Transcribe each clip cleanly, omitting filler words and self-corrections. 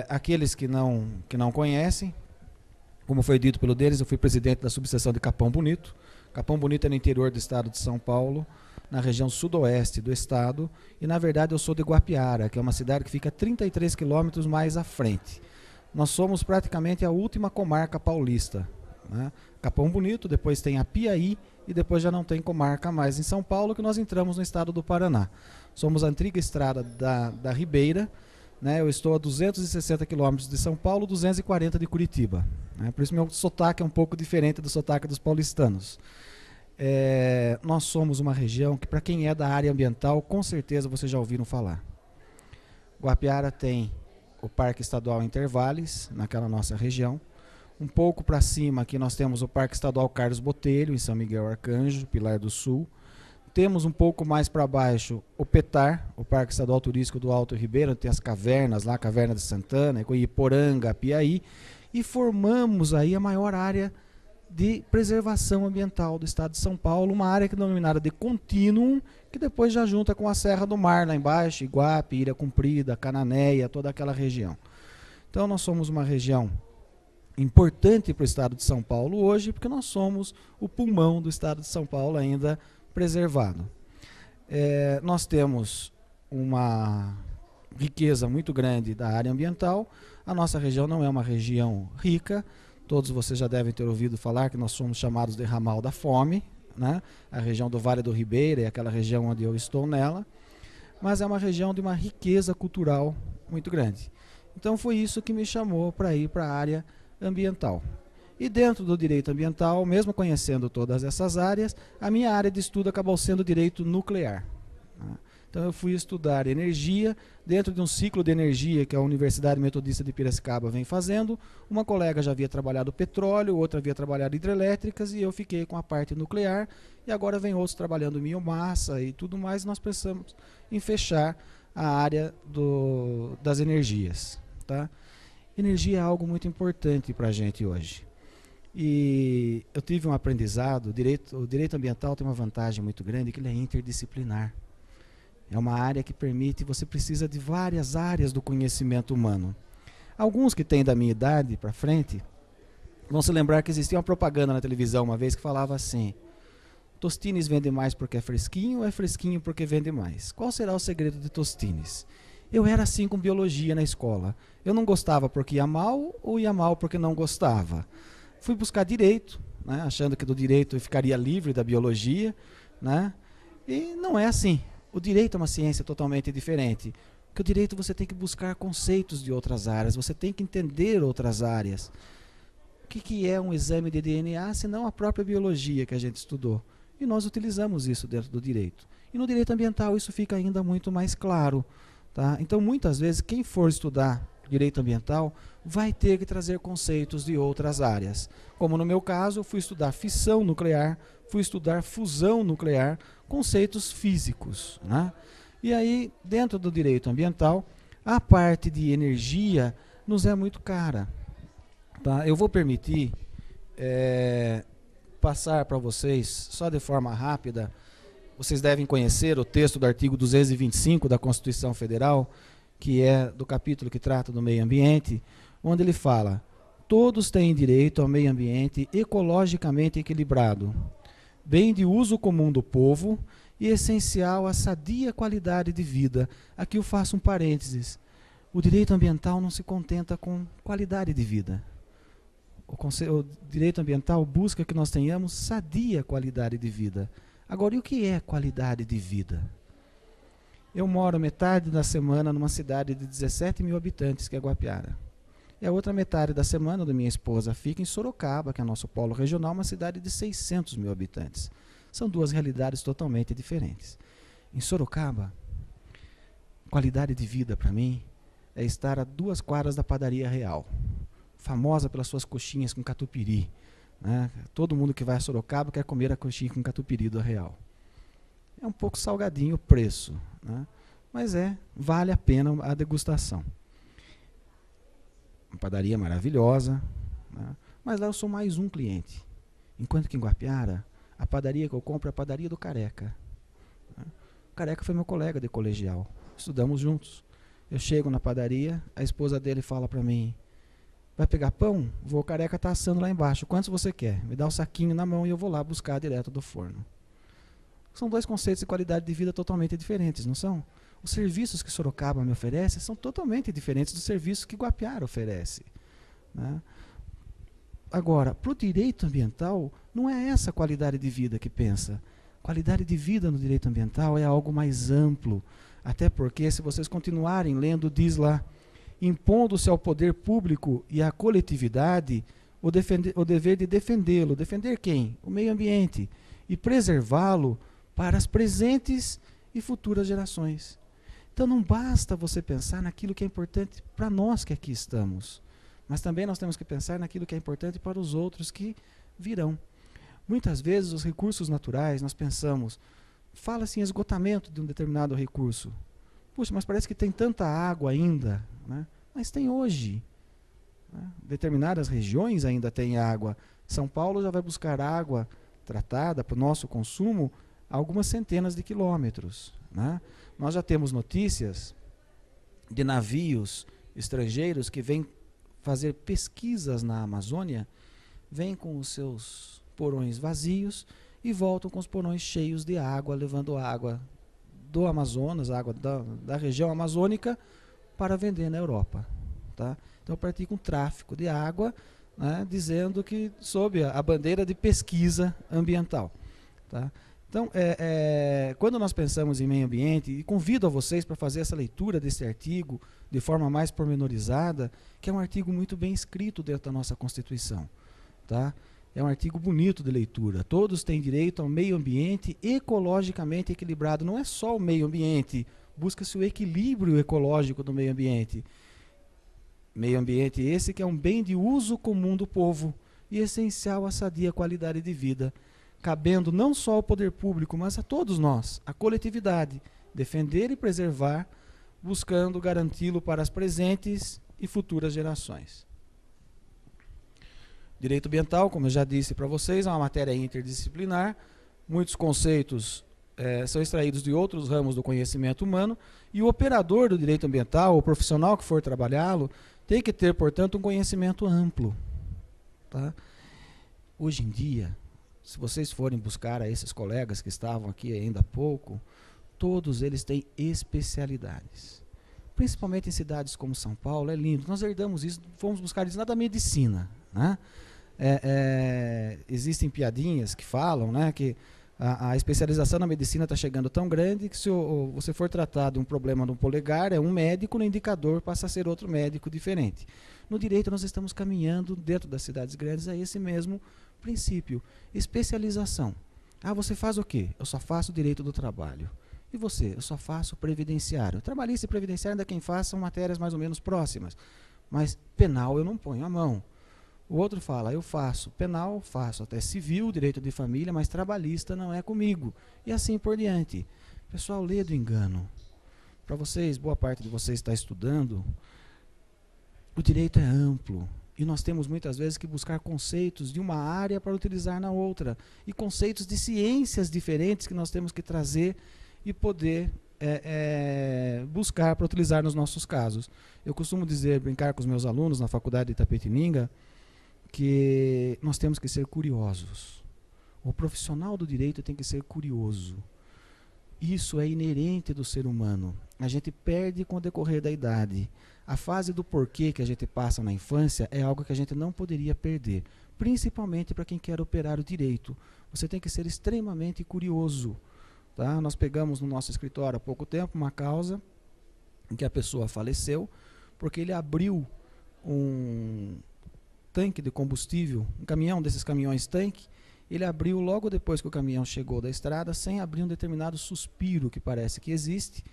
Aqueles que não conhecem, como foi dito pelo deles, eu fui presidente da subseção de Capão Bonito. Capão Bonito é no interior do estado de São Paulo, na região sudoeste do estado, e na verdade eu sou de Guapiara, que é uma cidade que fica 33 quilômetros mais à frente. Nós somos praticamente a última comarca paulista, né? Capão Bonito, depois tem a Piaí, e depois já não tem comarca mais em São Paulo, que nós entramos no estado do Paraná. Somos a antiga estrada da Ribeira, né? Eu estou a 260 quilômetros de São Paulo, 240 de Curitiba, né? Por isso meu sotaque é um pouco diferente do sotaque dos paulistanos. Nós somos uma região que, para quem é da área ambiental, com certeza vocês já ouviram falar. Guapiara tem o Parque Estadual Intervales, naquela nossa região. Um pouco para cima aqui nós temos o Parque Estadual Carlos Botelho, em São Miguel Arcanjo, Pilar do Sul. Temos um pouco mais para baixo o PETAR, o Parque Estadual Turístico do Alto Ribeiro, tem as cavernas lá, a Caverna de Santana, Iporanga, Piaí, e formamos aí a maior área de preservação ambiental do estado de São Paulo, uma área que é denominada de Contínuo, que depois já junta com a Serra do Mar lá embaixo, Iguape, Ilha Comprida, Cananéia, toda aquela região. Então nós somos uma região importante para o estado de São Paulo hoje, porque nós somos o pulmão do estado de São Paulo ainda preservado. Nós temos uma riqueza muito grande da área ambiental. A nossa região não é uma região rica, todos vocês já devem ter ouvido falar que nós somos chamados de ramal da fome, né? A região do Vale do Ribeira é aquela região onde eu estou nela, mas é uma região de uma riqueza cultural muito grande. Então foi isso que me chamou para ir para a área ambiental. E dentro do direito ambiental, mesmo conhecendo todas essas áreas, a minha área de estudo acabou sendo direito nuclear, né? Então eu fui estudar energia, dentro de um ciclo de energia que a Universidade Metodista de Piracicaba vem fazendo. Uma colega já havia trabalhado petróleo, outra havia trabalhado hidrelétricas, e eu fiquei com a parte nuclear, e agora vem outros trabalhando biomassa e tudo mais. Nós pensamos em fechar a área das energias, tá? Energia é algo muito importante para a gente hoje. E eu tive um aprendizado, o direito ambiental tem uma vantagem muito grande, que ele é interdisciplinar. É uma área que permite, você precisa de várias áreas do conhecimento humano. Alguns que têm da minha idade para frente, vão se lembrar que existia uma propaganda na televisão uma vez que falava assim: Tostines vende mais porque é fresquinho, ou é fresquinho porque vende mais? Qual será o segredo de Tostines? Eu era assim com biologia na escola. Eu não gostava porque ia mal, ou ia mal porque não gostava. Fui buscar direito, né, achando que do direito eu ficaria livre da biologia, né, e não é assim. O direito é uma ciência totalmente diferente. Porque o direito você tem que buscar conceitos de outras áreas, você tem que entender outras áreas. O que é um exame de DNA, se não a própria biologia que a gente estudou? E nós utilizamos isso dentro do direito. E no direito ambiental isso fica ainda muito mais claro, tá? Então, muitas vezes, quem for estudar direito ambiental vai ter que trazer conceitos de outras áreas. Como no meu caso, eu fui estudar fissão nuclear, fui estudar fusão nuclear, conceitos físicos, né? E aí, dentro do direito ambiental, a parte de energia nos é muito cara, tá? Eu vou permitir passar para vocês, só de forma rápida. Vocês devem conhecer o texto do artigo 225 da Constituição Federal, que é do capítulo que trata do meio ambiente, onde ele fala: todos têm direito ao meio ambiente ecologicamente equilibrado, bem de uso comum do povo e essencial à sadia qualidade de vida. Aqui eu faço um parênteses. O direito ambiental não se contenta com qualidade de vida. O direito ambiental busca que nós tenhamos sadia qualidade de vida. Agora, e o que é qualidade de vida? Eu moro metade da semana numa cidade de 17 mil habitantes, que é Guapiara. E a outra metade da semana da minha esposa fica em Sorocaba, que é nosso polo regional, uma cidade de 600 mil habitantes. São duas realidades totalmente diferentes. Em Sorocaba, qualidade de vida para mim é estar a 2 quadras da Padaria Real, famosa pelas suas coxinhas com catupiry, né? Todo mundo que vai a Sorocaba quer comer a coxinha com catupiry do Real. É um pouco salgadinho o preço, né? Mas vale a pena a degustação. Uma padaria maravilhosa, né? Mas lá eu sou mais um cliente. Enquanto que em Guapiara, a padaria que eu compro é a padaria do Careca, né? O Careca foi meu colega de colegial, estudamos juntos. Eu chego na padaria, a esposa dele fala para mim, vai pegar pão? O vô Careca está assando lá embaixo, quantos você quer? Me dá o saquinho na mão e eu vou lá buscar direto do forno. São dois conceitos de qualidade de vida totalmente diferentes, não são? Os serviços que Sorocaba me oferece são totalmente diferentes dos serviços que Guapiara oferece, né? Agora, para o direito ambiental, não é essa qualidade de vida que pensa. Qualidade de vida no direito ambiental é algo mais amplo. Até porque, se vocês continuarem lendo, diz lá, impondo-se ao poder público e à coletividade o dever de defendê-lo. Defender quem? O meio ambiente. E preservá-lo para as presentes e futuras gerações. Então não basta você pensar naquilo que é importante para nós que aqui estamos, mas também nós temos que pensar naquilo que é importante para os outros que virão. Muitas vezes os recursos naturais, nós pensamos, fala-se em esgotamento de um determinado recurso. Puxa, mas parece que tem tanta água ainda, né? Mas tem hoje, né? Determinadas regiões ainda têm água. São Paulo já vai buscar água tratada para o nosso consumo a algumas centenas de quilômetros, né? Nós já temos notícias de navios estrangeiros que vêm fazer pesquisas na Amazônia, vêm com os seus porões vazios e voltam com os porões cheios de água, levando água do Amazonas, água da região amazônica, para vender na Europa, tá? Então pratica um tráfico de água, né, dizendo que sob a bandeira de pesquisa ambiental, tá? Então, quando nós pensamos em meio ambiente, e convido a vocês para fazer essa leitura desse artigo de forma mais pormenorizada, que é um artigo muito bem escrito dentro da nossa Constituição, tá? É um artigo bonito de leitura. Todos têm direito ao meio ambiente ecologicamente equilibrado. Não é só o meio ambiente, busca-se o equilíbrio ecológico do meio ambiente. Meio ambiente esse que é um bem de uso comum do povo e essencial à sadia qualidade de vida, cabendo não só ao poder público, mas a todos nós, a coletividade, defender e preservar, buscando garanti-lo para as presentes e futuras gerações. Direito ambiental, como eu já disse para vocês, é uma matéria interdisciplinar, muitos conceitos são extraídos de outros ramos do conhecimento humano, e o operador do direito ambiental, o profissional que for trabalhá-lo, tem que ter, portanto, um conhecimento amplo, tá? Hoje em dia, se vocês forem buscar a esses colegas que estavam aqui ainda há pouco, todos eles têm especialidades. Principalmente em cidades como São Paulo, é lindo. Nós herdamos isso, fomos buscar isso lá da medicina, né? Existem piadinhas que falam, né, que a especialização na medicina está chegando tão grande que se você for tratar de um problema no polegar, é um médico, no indicador passa a ser outro médico diferente. No direito nós estamos caminhando dentro das cidades grandes a esse mesmo princípio, especialização. Ah, você faz o quê? Eu só faço direito do trabalho. E você? Eu só faço previdenciário. Trabalhista e previdenciário ainda quem faz são matérias mais ou menos próximas, mas penal eu não ponho a mão. O outro fala, eu faço penal, faço até civil, direito de família, mas trabalhista não é comigo. E assim por diante. Pessoal, lê do engano. Para vocês, boa parte de vocês está estudando, o direito é amplo. E nós temos muitas vezes que buscar conceitos de uma área para utilizar na outra. E conceitos de ciências diferentes que nós temos que trazer e poder buscar para utilizar nos nossos casos. Eu costumo dizer, brincar com os meus alunos na faculdade de Itapetininga, que nós temos que ser curiosos. O profissional do direito tem que ser curioso. Isso é inerente do ser humano. A gente perde com o decorrer da idade. A fase do porquê que a gente passa na infância é algo que a gente não poderia perder, principalmente para quem quer operar o direito. Você tem que ser extremamente curioso, tá? Nós pegamos no nosso escritório há pouco tempo uma causa em que a pessoa faleceu porque ele abriu um tanque de combustível, um caminhão desses caminhões tanque, ele abriu logo depois que o caminhão chegou da estrada, sem abrir um determinado suspiro que parece que existe,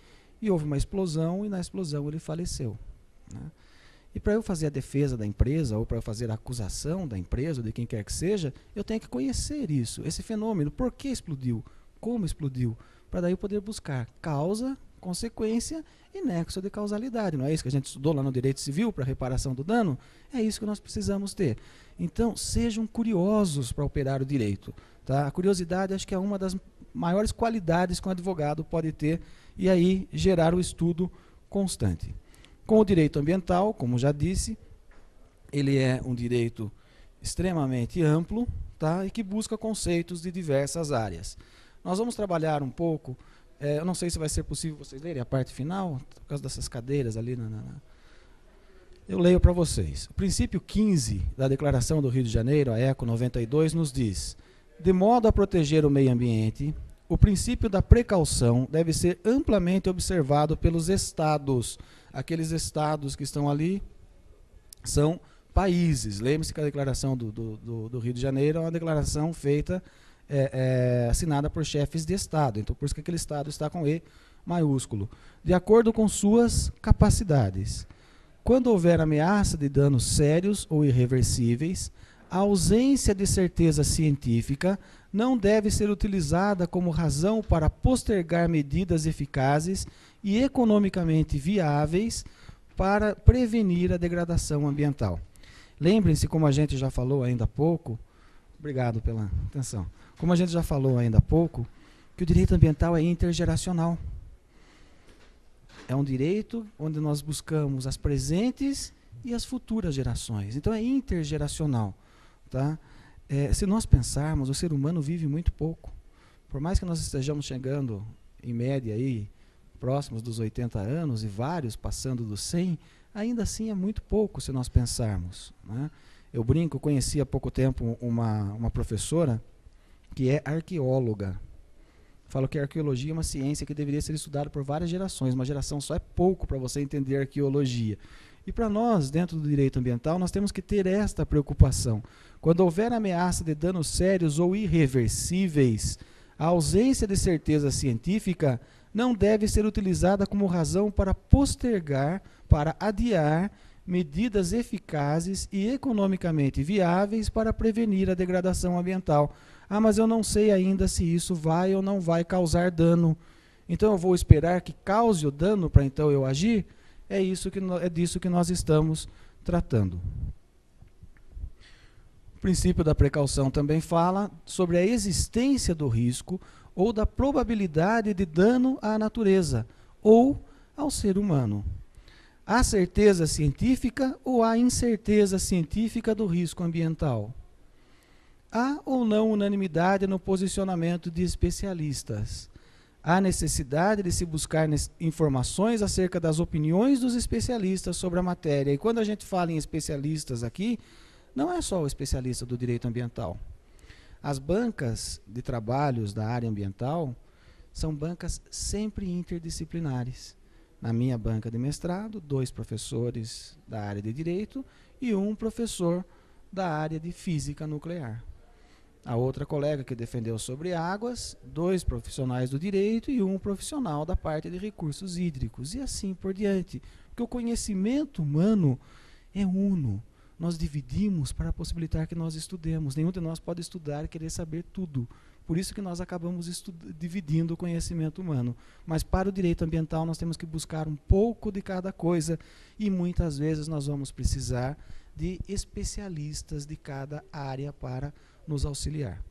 e houve uma explosão, e na explosão ele faleceu, né? E para eu fazer a defesa da empresa, ou para eu fazer a acusação da empresa, ou de quem quer que seja, eu tenho que conhecer isso, esse fenômeno, por que explodiu, como explodiu, para daí eu poder buscar causa, consequência e nexo de causalidade. Não é isso que a gente estudou lá no direito civil para reparação do dano? É isso que nós precisamos ter. Então, sejam curiosos para operar o direito, tá? A curiosidade acho que é uma das maiores qualidades que um advogado pode ter e aí gerar o estudo constante. Com o direito ambiental, como já disse, ele é um direito extremamente amplo, tá? E que busca conceitos de diversas áreas. Nós vamos trabalhar um pouco, eu não sei se vai ser possível vocês lerem a parte final, por causa dessas cadeiras ali. Eu leio para vocês. O princípio 15 da Declaração do Rio de Janeiro, a ECO 92, nos diz: de modo a proteger o meio ambiente, o princípio da precaução deve ser amplamente observado pelos estados. Aqueles estados que estão ali são países. Lembre-se que a declaração do Rio de Janeiro é uma declaração feita, assinada por chefes de estado. Então, por isso que aquele estado está com E maiúsculo. De acordo com suas capacidades. Quando houver ameaça de danos sérios ou irreversíveis, a ausência de certeza científica não deve ser utilizada como razão para postergar medidas eficazes e economicamente viáveis para prevenir a degradação ambiental. Lembrem-se, como a gente já falou ainda há pouco, obrigado pela atenção, como a gente já falou ainda há pouco, que o direito ambiental é intergeracional. É um direito onde nós buscamos as presentes e as futuras gerações. Então é intergeracional. Tá? Se nós pensarmos, o ser humano vive muito pouco. Por mais que nós estejamos chegando, em média, aí, próximos dos 80 anos, e vários passando dos 100, ainda assim é muito pouco se nós pensarmos. Né? Eu brinco, conheci há pouco tempo uma professora que é arqueóloga. Falo que a arqueologia é uma ciência que deveria ser estudada por várias gerações. Uma geração só é pouco para você entender arqueologia. E para nós, dentro do direito ambiental, nós temos que ter esta preocupação. Quando houver ameaça de danos sérios ou irreversíveis, a ausência de certeza científica não deve ser utilizada como razão para postergar, para adiar medidas eficazes e economicamente viáveis para prevenir a degradação ambiental. Ah, mas eu não sei ainda se isso vai ou não vai causar dano. Então eu vou esperar que cause o dano para então eu agir? É disso que nós estamos tratando. O princípio da precaução também fala sobre a existência do risco ou da probabilidade de dano à natureza ou ao ser humano. Há certeza científica ou há incerteza científica do risco ambiental? Há ou não unanimidade no posicionamento de especialistas? Há necessidade de se buscar informações acerca das opiniões dos especialistas sobre a matéria. E quando a gente fala em especialistas aqui, não é só o especialista do direito ambiental. As bancas de trabalhos da área ambiental são bancas sempre interdisciplinares. Na minha banca de mestrado, 2 professores da área de direito e 1 professor da área de física nuclear. A outra colega que defendeu sobre águas, 2 profissionais do direito e 1 profissional da parte de recursos hídricos. E assim por diante. Porque o conhecimento humano é uno. Nós dividimos para possibilitar que nós estudemos. Nenhum de nós pode estudar e querer saber tudo. Por isso que nós acabamos dividindo o conhecimento humano. Mas para o direito ambiental nós temos que buscar um pouco de cada coisa e muitas vezes nós vamos precisar de especialistas de cada área para nos auxiliar.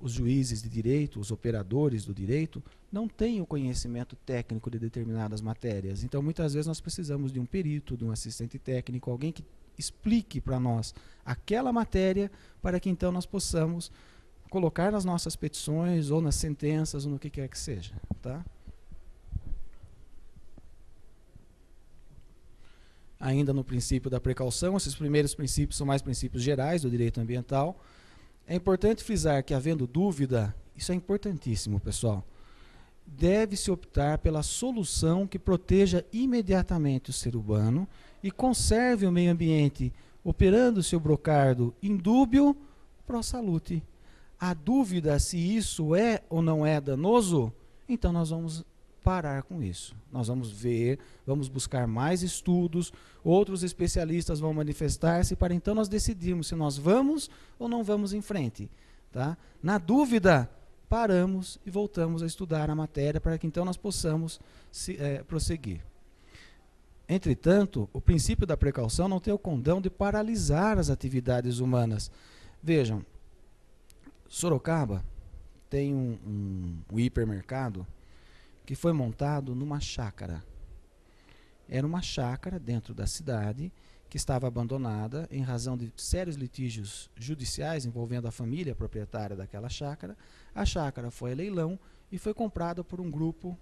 Os juízes de direito, os operadores do direito, não têm o conhecimento técnico de determinadas matérias. Então, muitas vezes, nós precisamos de um perito, de um assistente técnico, alguém que explique para nós aquela matéria, para que então nós possamos colocar nas nossas petições, ou nas sentenças, ou no que quer que seja. Tá? Ainda no princípio da precaução, esses primeiros princípios são mais princípios gerais do direito ambiental. É importante frisar que, havendo dúvida, isso é importantíssimo, pessoal, deve-se optar pela solução que proteja imediatamente o ser humano e conserve o meio ambiente, operando-se o brocardo indúbio pro salute. A dúvida se isso é ou não é danoso, então nós vamos parar com isso. Nós vamos ver, vamos buscar mais estudos, outros especialistas vão manifestar-se para então nós decidirmos se nós vamos ou não vamos em frente. Tá? Na dúvida, paramos e voltamos a estudar a matéria para que então nós possamos prosseguir. Entretanto, o princípio da precaução não tem o condão de paralisar as atividades humanas. Vejam, Sorocaba tem um hipermercado que foi montado numa chácara. Era uma chácara dentro da cidade que estava abandonada em razão de sérios litígios judiciais envolvendo a família proprietária daquela chácara. A chácara foi a leilão e foi comprada por um grupo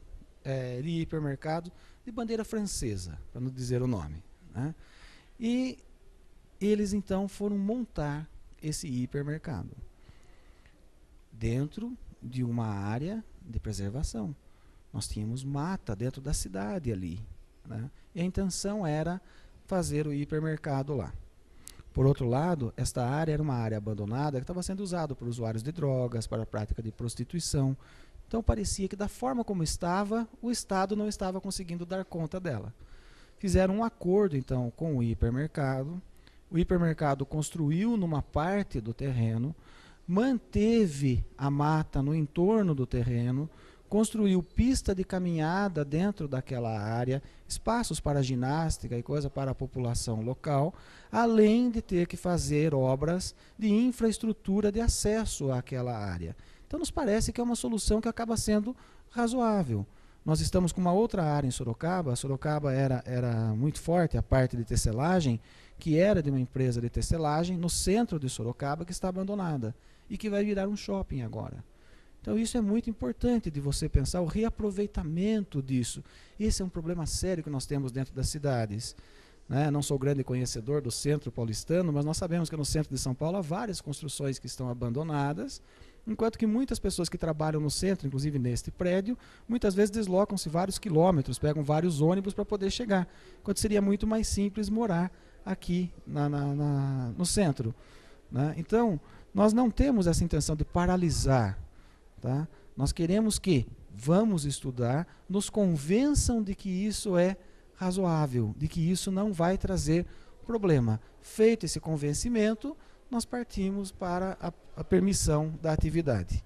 de hipermercado de bandeira francesa, para não dizer o nome, né? E eles então foram montar esse hipermercado dentro de uma área de preservação. Nós tínhamos mata dentro da cidade ali, né? E a intenção era fazer o hipermercado lá. Por outro lado, esta área era uma área abandonada que estava sendo usada por usuários de drogas, para a prática de prostituição. Então parecia que da forma como estava, o Estado não estava conseguindo dar conta dela. Fizeram um acordo então com o hipermercado construiu numa parte do terreno, manteve a mata no entorno do terreno, construiu pista de caminhada dentro daquela área, espaços para ginástica e coisa para a população local, além de ter que fazer obras de infraestrutura de acesso àquela área. Então nos parece que é uma solução que acaba sendo razoável. Nós estamos com uma outra área em Sorocaba. Sorocaba era muito forte a parte de tecelagem, que era de uma empresa de tecelagem no centro de Sorocaba, que está abandonada e que vai virar um shopping agora. Então isso é muito importante de você pensar o reaproveitamento disso. Esse é um problema sério que nós temos dentro das cidades, né? Não sou grande conhecedor do centro paulistano, mas nós sabemos que no centro de São Paulo há várias construções que estão abandonadas, enquanto que muitas pessoas que trabalham no centro, inclusive neste prédio, muitas vezes deslocam-se vários quilômetros, pegam vários ônibus para poder chegar, enquanto seria muito mais simples morar aqui no centro, né? Então, nós não temos essa intenção de paralisar, tá? Nós queremos que vamos estudar, nos convençam de que isso é razoável, de que isso não vai trazer problema. Feito esse convencimento, nós partimos para a permissão da atividade.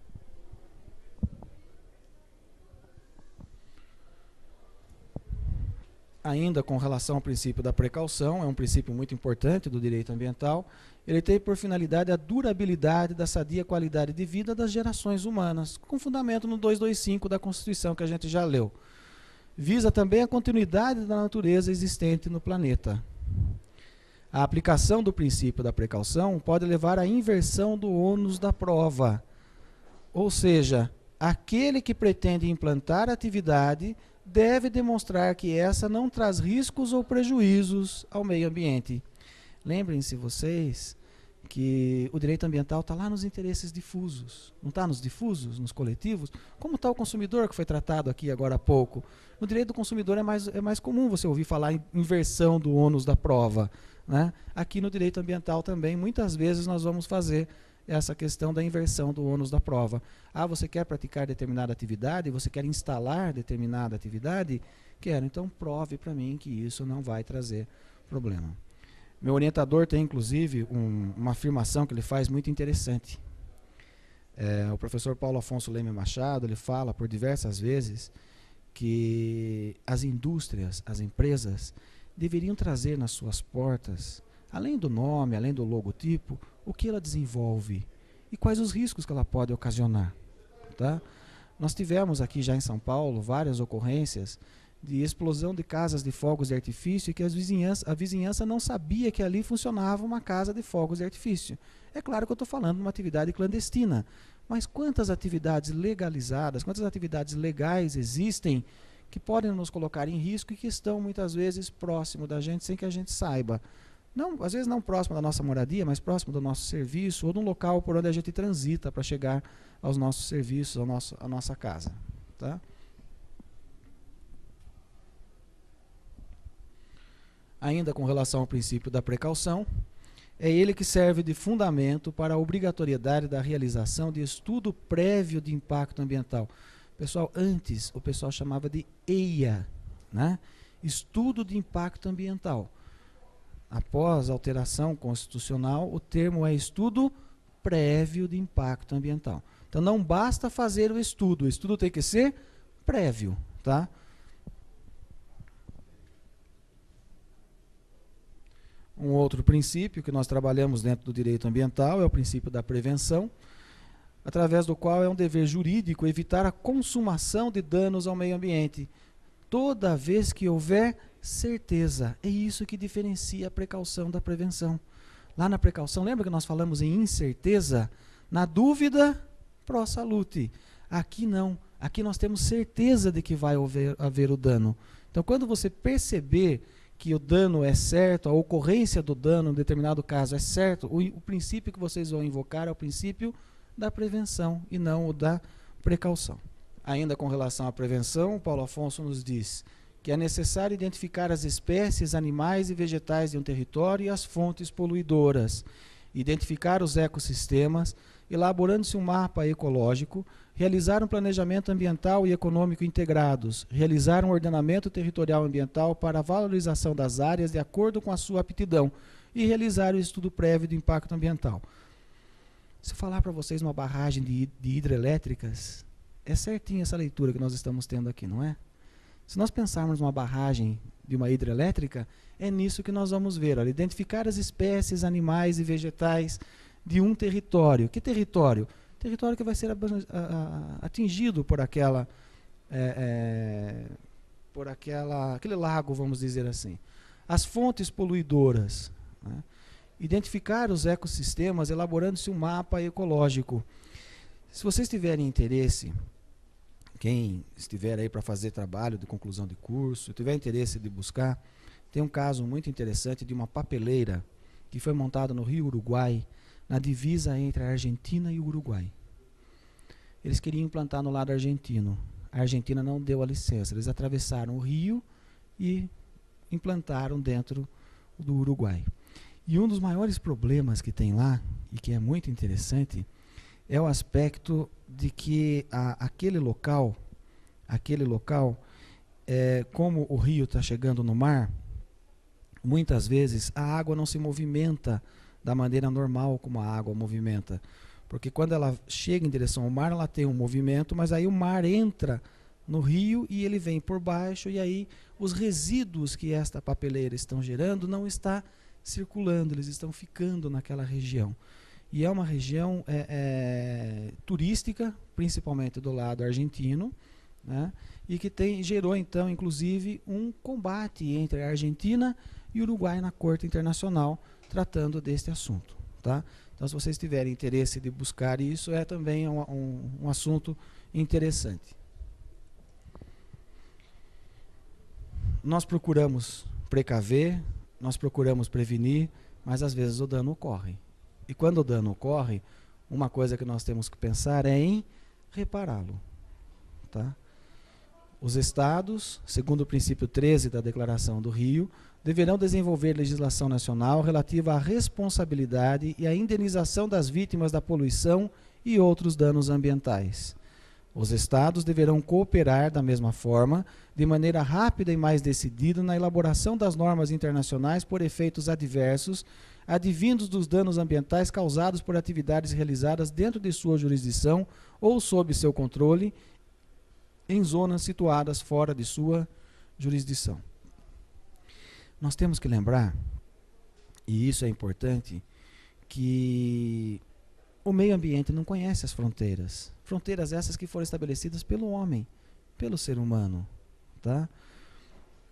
Ainda com relação ao princípio da precaução, é um princípio muito importante do direito ambiental. Ele tem por finalidade a durabilidade da sadia qualidade de vida das gerações humanas, com fundamento no 225 da Constituição que a gente já leu. Visa também a continuidade da natureza existente no planeta. A aplicação do princípio da precaução pode levar à inversão do ônus da prova. Ou seja, aquele que pretende implantar atividade deve demonstrar que essa não traz riscos ou prejuízos ao meio ambiente. Lembrem-se vocês que o direito ambiental está lá nos interesses difusos, não está nos difusos, nos coletivos? Como está o consumidor, que foi tratado aqui agora há pouco? No direito do consumidor é mais comum você ouvir falar em inversão do ônus da prova, né? Aqui no direito ambiental também, muitas vezes nós vamos fazer essa questão da inversão do ônus da prova. Ah, você quer praticar determinada atividade, você quer instalar determinada atividade? Quero, então prove para mim que isso não vai trazer problema. Meu orientador tem, inclusive, uma afirmação que ele faz muito interessante. O professor Paulo Afonso Leme Machado, ele fala por diversas vezes que as indústrias, as empresas, deveriam trazer nas suas portas, além do nome, além do logotipo, o que ela desenvolve e quais os riscos que ela pode ocasionar, tá? Nós tivemos aqui já em São Paulo várias ocorrências de explosão de casas de fogos de artifício e que a vizinhança não sabia que ali funcionava uma casa de fogos de artifício. É claro que eu estou falando de uma atividade clandestina, mas quantas atividades legalizadas, quantas atividades legais existem que podem nos colocar em risco e que estão muitas vezes próximo da gente sem que a gente saiba? Não, às vezes não próximo da nossa moradia, mas próximo do nosso serviço ou de um local por onde a gente transita para chegar aos nossos serviços, à nossa casa, tá? Ainda com relação ao princípio da precaução, é ele que serve de fundamento para a obrigatoriedade da realização de estudo prévio de impacto ambiental. Pessoal, antes o pessoal chamava de EIA, né? Estudo de impacto ambiental. Após a alteração constitucional, o termo é estudo prévio de impacto ambiental. Então não basta fazer o estudo tem que ser prévio, tá? Um outro princípio que nós trabalhamos dentro do direito ambiental é o princípio da prevenção, através do qual é um dever jurídico evitar a consumação de danos ao meio ambiente, toda vez que houver certeza. É isso que diferencia a precaução da prevenção. Lá na precaução, lembra que nós falamos em incerteza? Na dúvida, pro salute. Aqui não. Aqui nós temos certeza de que vai haver o dano. Então, quando você perceber que o dano é certo, a ocorrência do dano em determinado caso é certo, o princípio que vocês vão invocar é o princípio da prevenção e não o da precaução. Ainda com relação à prevenção, Paulo Afonso nos diz que é necessário identificar as espécies animais e vegetais de um território e as fontes poluidoras, identificar os ecossistemas, elaborando-se um mapa ecológico, realizar um planejamento ambiental e econômico integrados, realizar um ordenamento territorial ambiental para a valorização das áreas de acordo com a sua aptidão e realizar o estudo prévio do impacto ambiental. Se eu falar para vocês uma barragem de hidrelétricas, é certinho essa leitura que nós estamos tendo aqui, não é? Se nós pensarmos numa barragem de uma hidrelétrica, é nisso que nós vamos ver. Olha, identificar as espécies animais e vegetais de um território. Que território? Território que vai ser atingido por aquele lago, vamos dizer assim. As fontes poluidoras, né? Identificar os ecossistemas, elaborando-se um mapa ecológico. Se vocês tiverem interesse, quem estiver aí para fazer trabalho de conclusão de curso, tiver interesse de buscar, tem um caso muito interessante de uma papeleira que foi montada no Rio Uruguai, na divisa entre a Argentina e o Uruguai. Eles queriam implantar no lado argentino. A Argentina não deu a licença. Eles atravessaram o rio e implantaram dentro do Uruguai. E um dos maiores problemas que tem lá, e que é muito interessante, é o aspecto de que aquele local, como o rio está chegando no mar, muitas vezes a água não se movimenta da maneira normal como a água movimenta. Porque quando ela chega em direção ao mar, ela tem um movimento, mas aí o mar entra no rio e ele vem por baixo, e aí os resíduos que esta papeleira estão gerando não está circulando, eles estão ficando naquela região. E é uma região turística, principalmente do lado argentino, né? E que gerou, então, inclusive, um combate entre a Argentina e o Uruguai na Corte Internacional, tratando deste assunto. Tá? Então, se vocês tiverem interesse de buscar isso, é também um assunto interessante. Nós procuramos precaver, nós procuramos prevenir, mas às vezes o dano ocorre. E quando o dano ocorre, uma coisa que nós temos que pensar é em repará-lo. Tá? Os estados, segundo o princípio 13 da Declaração do Rio, deverão desenvolver legislação nacional relativa à responsabilidade e à indenização das vítimas da poluição e outros danos ambientais. Os estados deverão cooperar da mesma forma, de maneira rápida e mais decidida, na elaboração das normas internacionais por efeitos adversos advindos dos danos ambientais causados por atividades realizadas dentro de sua jurisdição ou sob seu controle em zonas situadas fora de sua jurisdição. Nós temos que lembrar, e isso é importante, que o meio ambiente não conhece as fronteiras. Fronteiras essas que foram estabelecidas pelo homem, pelo ser humano. Tá?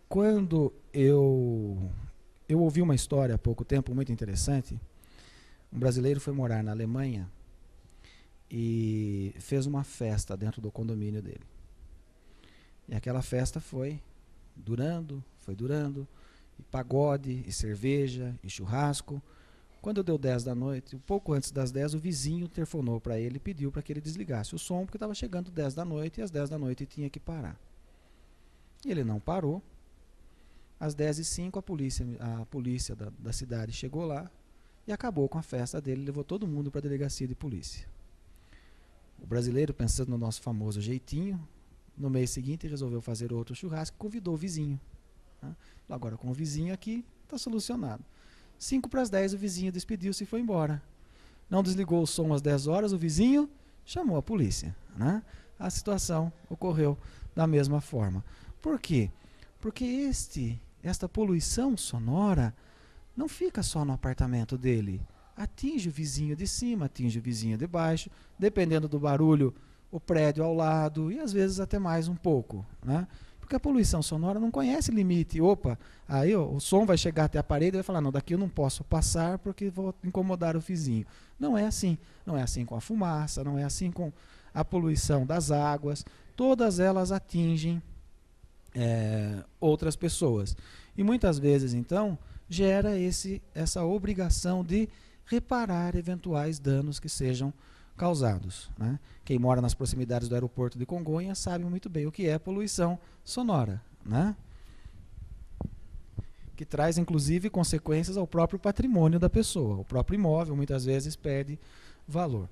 Quando eu ouvi uma história há pouco tempo muito interessante. Um brasileiro foi morar na Alemanha e fez uma festa dentro do condomínio dele. E aquela festa foi durando, e pagode, e cerveja, e churrasco. Quando deu 10 da noite, um pouco antes das 10, o vizinho telefonou para ele e pediu para que ele desligasse o som, porque estava chegando 10 da noite, e às 10 da noite tinha que parar. E ele não parou. Às 10h05, a polícia da cidade chegou lá e acabou com a festa dele, levou todo mundo para a delegacia de polícia. O brasileiro, pensando no nosso famoso jeitinho, no mês seguinte resolveu fazer outro churrasco e convidou o vizinho. Né? Agora, com o vizinho aqui, está solucionado. 9:55, o vizinho despediu-se e foi embora. Não desligou o som às 10 horas, o vizinho chamou a polícia. Né? A situação ocorreu da mesma forma. Por quê? Porque esta poluição sonora não fica só no apartamento dele. Atinge o vizinho de cima, atinge o vizinho de baixo, dependendo do barulho, o prédio ao lado e às vezes até mais um pouco. Né? Porque a poluição sonora não conhece limite. Opa, aí o som vai chegar até a parede e vai falar, não, daqui eu não posso passar porque vou incomodar o vizinho. Não é assim. Não é assim com a fumaça, não é assim com a poluição das águas. Todas elas atingem outras pessoas. E muitas vezes, então, gera essa obrigação de reparar eventuais danos que sejam causados. Né? Quem mora nas proximidades do aeroporto de Congonhas sabe muito bem o que é poluição sonora, né? Que traz, inclusive, consequências ao próprio patrimônio da pessoa. O próprio imóvel, muitas vezes, perde valor.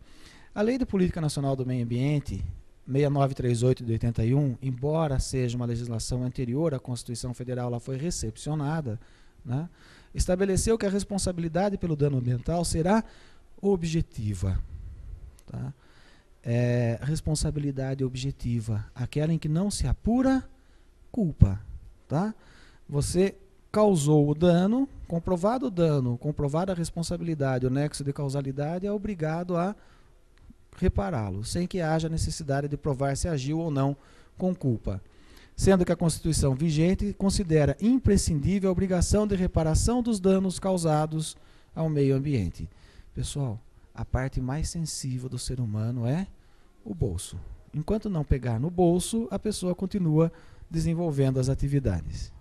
A Lei de Política Nacional do Meio Ambiente, 6938 de 81, embora seja uma legislação anterior à Constituição Federal, ela foi recepcionada, né? Estabeleceu que a responsabilidade pelo dano ambiental será objetiva. Tá? Responsabilidade objetiva, aquela em que não se apura culpa. Tá? Você causou o dano, comprovado a responsabilidade, o nexo de causalidade, é obrigado a repará-lo, sem que haja necessidade de provar se agiu ou não com culpa. Sendo que a Constituição vigente considera imprescindível a obrigação de reparação dos danos causados ao meio ambiente. Pessoal, a parte mais sensível do ser humano é o bolso. Enquanto não pegar no bolso, a pessoa continua desenvolvendo as atividades.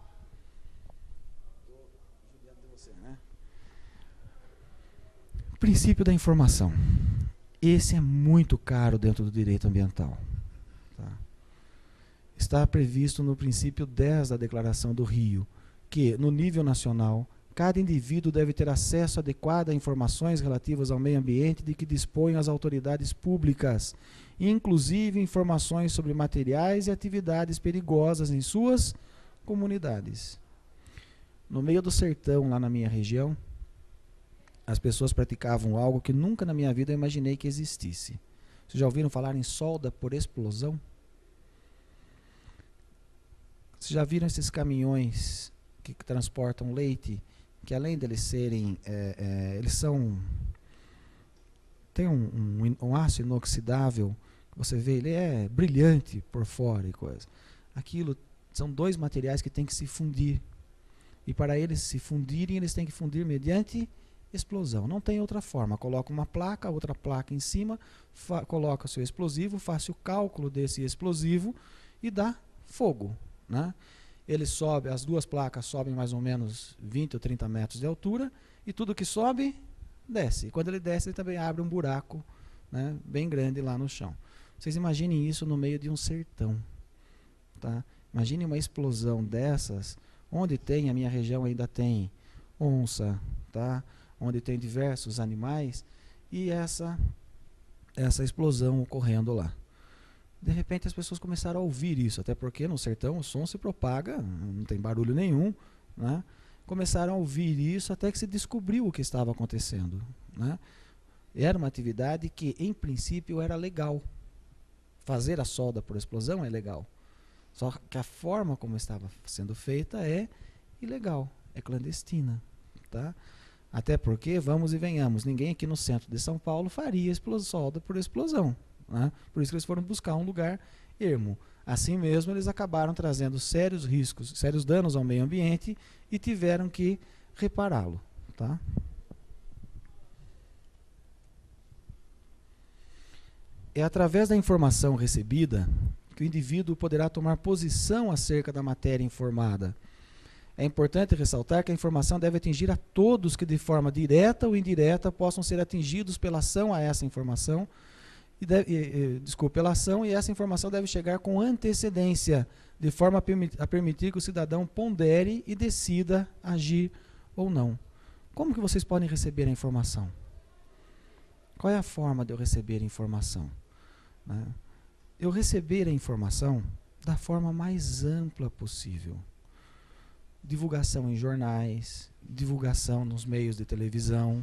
Princípio da informação. Esse é muito caro dentro do direito ambiental. Tá? Está previsto no princípio 10 da Declaração do Rio, que, no nível nacional, cada indivíduo deve ter acesso adequado a informações relativas ao meio ambiente de que dispõem as autoridades públicas, inclusive informações sobre materiais e atividades perigosas em suas comunidades. No meio do sertão, lá na minha região, as pessoas praticavam algo que nunca na minha vida eu imaginei que existisse. Vocês já ouviram falar em solda por explosão? Vocês já viram esses caminhões que transportam leite, que além deles serem, eles são, tem um aço inoxidável, que você vê, ele é brilhante por fora e coisa. Aquilo são dois materiais que têm que se fundir. E para eles se fundirem, eles têm que fundir mediante explosão. Não tem outra forma. Coloca uma placa, outra placa em cima, coloca o seu explosivo, faça o cálculo desse explosivo e dá fogo. Né? Ele sobe, as duas placas sobem mais ou menos 20 ou 30 metros de altura e tudo que sobe, desce. E quando ele desce, ele também abre um buraco, né, bem grande lá no chão. Vocês imaginem isso no meio de um sertão. Tá? Imaginem uma explosão dessas, onde tem, a minha região ainda tem onça, tá? Onde tem diversos animais, e essa explosão ocorrendo lá. De repente as pessoas começaram a ouvir isso, até porque no sertão o som se propaga, não tem barulho nenhum, né? Começaram a ouvir isso até que se descobriu o que estava acontecendo, né? Era uma atividade que, em princípio, era legal. Fazer a solda por explosão é legal. Só que a forma como estava sendo feita é ilegal, é clandestina, tá? Até porque, vamos e venhamos, ninguém aqui no centro de São Paulo faria solda por explosão. Né? Por isso que eles foram buscar um lugar ermo. Assim mesmo, eles acabaram trazendo sérios riscos, sérios danos ao meio ambiente e tiveram que repará-lo. Tá? É através da informação recebida que o indivíduo poderá tomar posição acerca da matéria informada. É importante ressaltar que a informação deve atingir a todos que de forma direta ou indireta possam ser atingidos pela ação a essa informação, pela ação, e essa informação deve chegar com antecedência, de forma a permitir que o cidadão pondere e decida agir ou não. Como que vocês podem receber a informação? Qual é a forma de eu receber a informação? Né? Eu receber a informação da forma mais ampla possível. Divulgação em jornais, divulgação nos meios de televisão,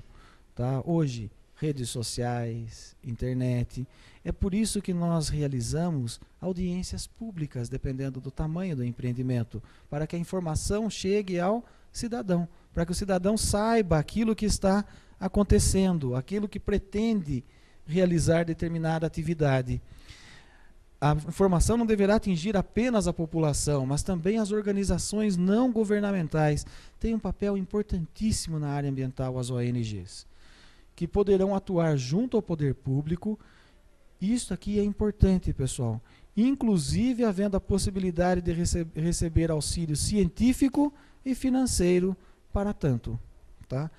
tá? Hoje, redes sociais, internet. É por isso que nós realizamos audiências públicas, dependendo do tamanho do empreendimento, para que a informação chegue ao cidadão, para que o cidadão saiba aquilo que está acontecendo, aquilo que pretende realizar determinada atividade. A informação não deverá atingir apenas a população, mas também as organizações não governamentais. Tem um papel importantíssimo na área ambiental, as ONGs, que poderão atuar junto ao poder público. Isso aqui é importante, pessoal. Inclusive havendo a possibilidade de receber auxílio científico e financeiro para tanto. Tá?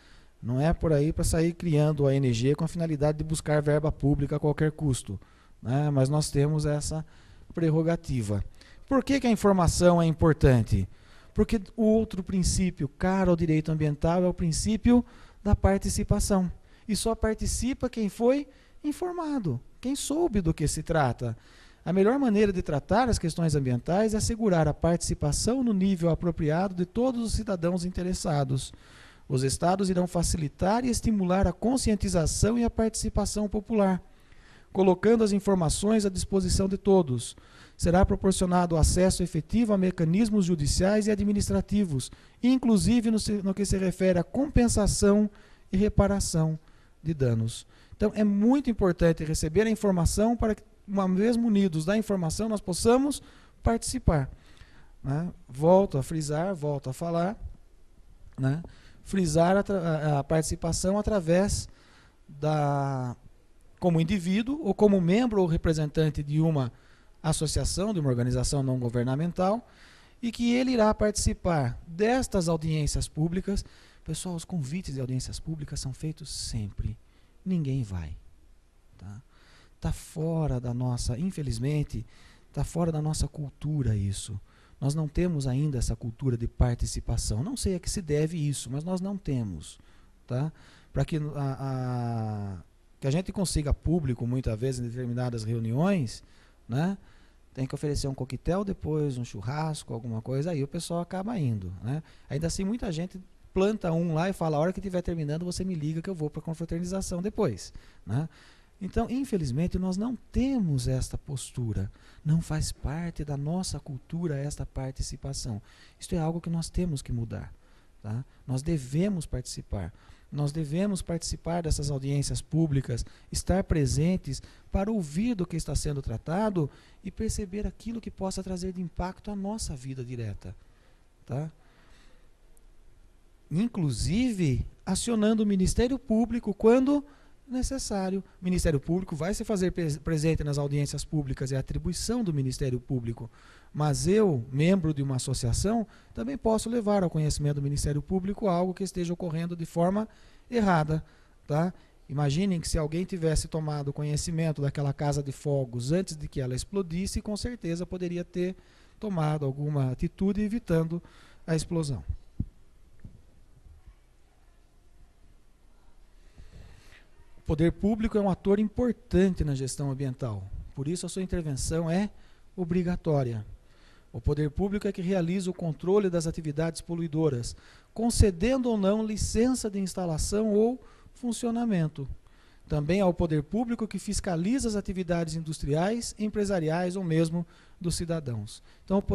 Não é por aí para sair criando ONG com a finalidade de buscar verba pública a qualquer custo. Né? Mas nós temos essa prerrogativa. Por que a informação é importante? Porque o outro princípio caro ao direito ambiental é o princípio da participação. E só participa quem foi informado, quem soube do que se trata. A melhor maneira de tratar as questões ambientais é assegurar a participação no nível apropriado de todos os cidadãos interessados. Os estados irão facilitar e estimular a conscientização e a participação popular, colocando as informações à disposição de todos. Será proporcionado acesso efetivo a mecanismos judiciais e administrativos, inclusive no que se refere à compensação e reparação de danos. Então, é muito importante receber a informação para que, uma vez munidos da informação, nós possamos participar. Né? Volto a frisar, volto a falar, né? Frisar a participação através como indivíduo ou como membro ou representante de uma associação, de uma organização não governamental, e que ele irá participar destas audiências públicas. Pessoal, os convites de audiências públicas são feitos sempre. Ninguém vai. Tá fora da nossa, infelizmente, está fora da nossa cultura isso. Nós não temos ainda essa cultura de participação. Não sei a que se deve isso, mas nós não temos. Tá? Para que a gente consiga público, muitas vezes, em determinadas reuniões, né? Tem que oferecer um coquetel depois, um churrasco, alguma coisa, aí o pessoal acaba indo. Né? Ainda assim, muita gente planta um lá e fala, a hora que estiver terminando, você me liga que eu vou para a confraternização depois. Né? Então, infelizmente, nós não temos esta postura. Não faz parte da nossa cultura esta participação. Isto é algo que nós temos que mudar. Tá? Nós devemos participar. Nós devemos participar dessas audiências públicas, estar presentes para ouvir do que está sendo tratado e perceber aquilo que possa trazer de impacto à nossa vida direta. Tá? Inclusive, acionando o Ministério Público quando necessário. O Ministério Público vai se fazer presente nas audiências públicas, é atribuição do Ministério Público. Mas eu, membro de uma associação, também posso levar ao conhecimento do Ministério Público algo que esteja ocorrendo de forma errada. Tá? Imaginem que se alguém tivesse tomado conhecimento daquela casa de fogos antes de que ela explodisse, com certeza poderia ter tomado alguma atitude evitando a explosão. O poder público é um ator importante na gestão ambiental, por isso a sua intervenção é obrigatória. O poder público é que realiza o controle das atividades poluidoras, concedendo ou não licença de instalação ou funcionamento. Também é o poder público que fiscaliza as atividades industriais, empresariais ou mesmo dos cidadãos. Então,